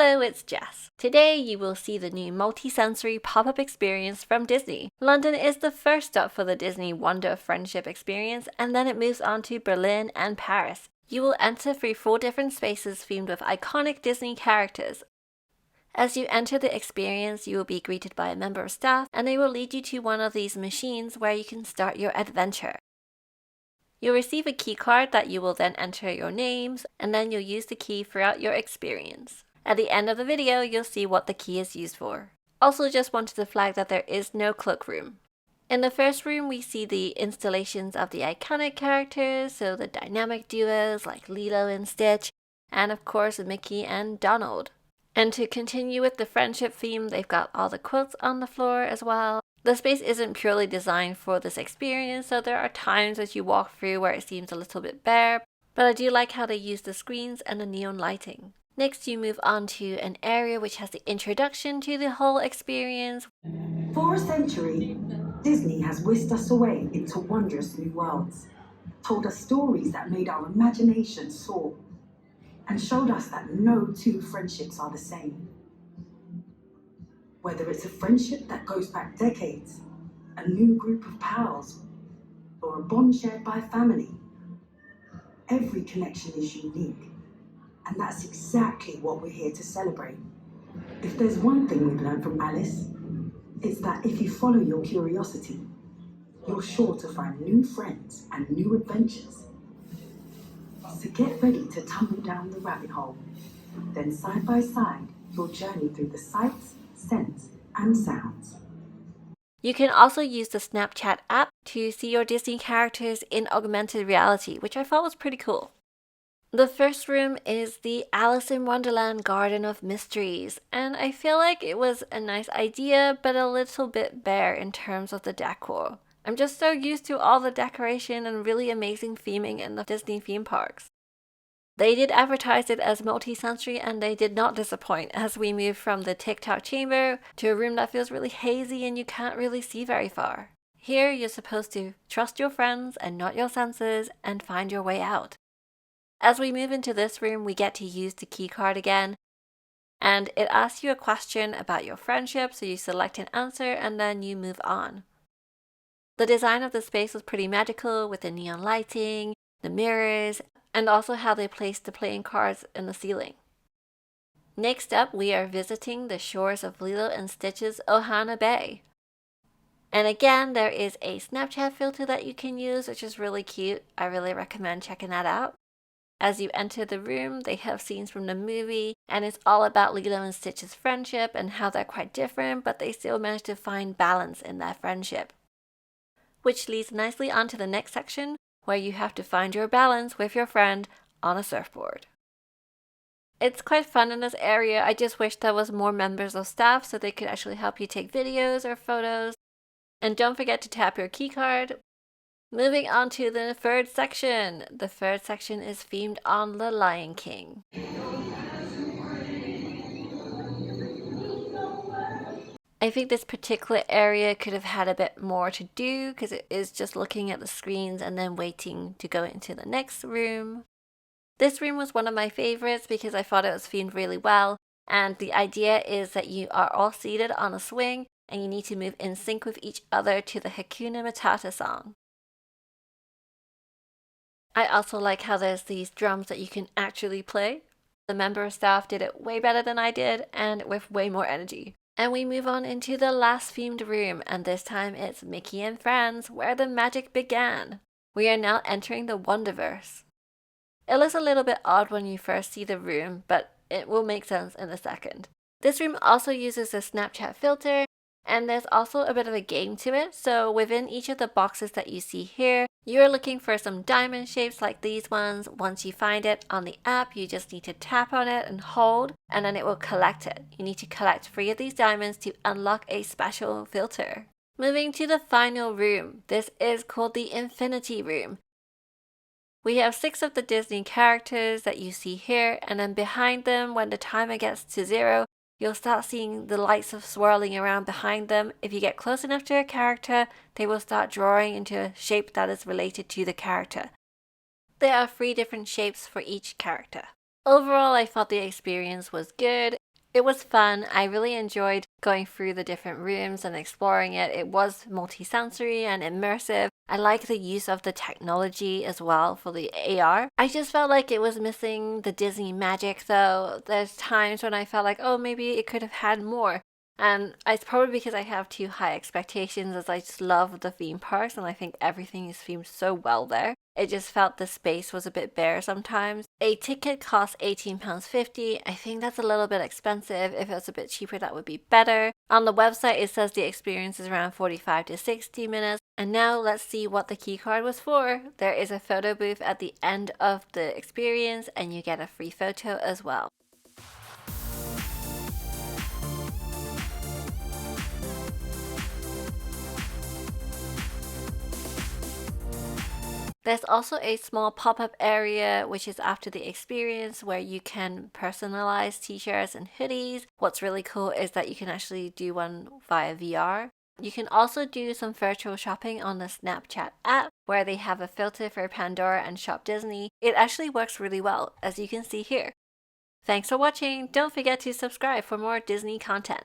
Hello, it's Jess. Today you will see the new multi-sensory pop-up experience from Disney. London is the first stop for the Disney WUNDER friendship experience, and then it moves on to Berlin and Paris. You will enter through 4 different spaces themed with iconic Disney characters. As you enter the experience, you will be greeted by a member of staff, and they will lead you to one of these machines where you can start your adventure. You'll receive a key card that you will then enter your names, and then you'll use the key throughout your experience. At the end of the video, you'll see what the key is used for. Also, just wanted to flag that there is no cloakroom. In the first room, we see the installations of the iconic characters, so the dynamic duos like Lilo and Stitch, and of course Mickey and Donald. And to continue with the friendship theme, they've got all the quotes on the floor as well. The space isn't purely designed for this experience, so there are times as you walk through where it seems a little bit bare, but I do like how they use the screens and the neon lighting. Next, you move on to an area which has the introduction to the whole experience. For a century, Disney has whisked us away into wondrous new worlds, told us stories that made our imagination soar, and showed us that no two friendships are the same. Whether it's a friendship that goes back decades, a new group of pals, or a bond shared by family, every connection is unique. And that's exactly what we're here to celebrate. If there's one thing we've learned from Alice, it's that if you follow your curiosity, you're sure to find new friends and new adventures. So get ready to tumble down the rabbit hole. Then side by side, you'll journey through the sights, scents, and sounds. You can also use the Snapchat app to see your Disney characters in augmented reality, which I thought was pretty cool. The first room is the Alice in Wonderland Garden of Mysteries, and I feel like it was a nice idea, but a little bit bare in terms of the decor. I'm just so used to all the decoration and really amazing theming in the Disney theme parks. They did advertise it as multi-sensory, and they did not disappoint as we move from the TikTok chamber to a room that feels really hazy and you can't really see very far. Here, you're supposed to trust your friends and not your senses and find your way out. As we move into this room, we get to use the key card again, and it asks you a question about your friendship, so you select an answer and then you move on. The design of the space was pretty magical with the neon lighting, the mirrors, and also how they placed the playing cards in the ceiling. Next up, we are visiting the shores of Lilo and Stitch's Ohana Bay. And again, there is a Snapchat filter that you can use, which is really cute. I really recommend checking that out. As you enter the room, they have scenes from the movie, and it's all about Lilo and Stitch's friendship and how they're quite different, but they still manage to find balance in their friendship. Which leads nicely onto the next section, where you have to find your balance with your friend on a surfboard. It's quite fun in this area. I just wish there was more members of staff so they could actually help you take videos or photos. And don't forget to tap your key card. Moving on to the third section. The third section is themed on The Lion King. I think this particular area could have had a bit more to do because it is just looking at the screens and then waiting to go into the next room. This room was one of my favorites because I thought it was themed really well, and the idea is that you are all seated on a swing and you need to move in sync with each other to the Hakuna Matata song. I also like how there's these drums that you can actually play. The member of staff did it way better than I did and with way more energy. And we move on into the last themed room, and this time it's Mickey and Friends, where the magic began. We are now entering the Wonderverse. It looks a little bit odd when you first see the room, but it will make sense in a second. This room also uses the Snapchat filter, and there's also a bit of a game to it. So within each of the boxes that you see here, you're looking for some diamond shapes like these ones. Once you find it on the app, you just need to tap on it and hold, and then it will collect it. You need to collect 3 of these diamonds to unlock a special filter. Moving to the final room. This is called the Infinity Room. We have 6 of the Disney characters that you see here, and then behind them, when the timer gets to 0, you'll start seeing the lights of swirling around behind them. If you get close enough to a character, they will start drawing into a shape that is related to the character. There are 3 different shapes for each character. Overall, I thought the experience was good. It was fun. I really enjoyed going through the different rooms and exploring it. It was multisensory and immersive. I like the use of the technology as well for the AR. I just felt like it was missing the Disney magic though. There's times when I felt like, oh, maybe it could have had more. And it's probably because I have too high expectations, as I just love the theme parks and I think everything is themed so well there. It just felt the space was a bit bare sometimes. A ticket costs £18.50. I think that's a little bit expensive. If it was a bit cheaper, that would be better. On the website, it says the experience is around 45 to 60 minutes. And now let's see what the key card was for. There is a photo booth at the end of the experience and you get a free photo as well. There's also a small pop-up area which is after the experience where you can personalize t-shirts and hoodies. What's really cool is that you can actually do one via VR. You can also do some virtual shopping on the Snapchat app where they have a filter for Pandora and Shop Disney. It actually works really well, as you can see here. Thanks for watching! Don't forget to subscribe for more Disney content.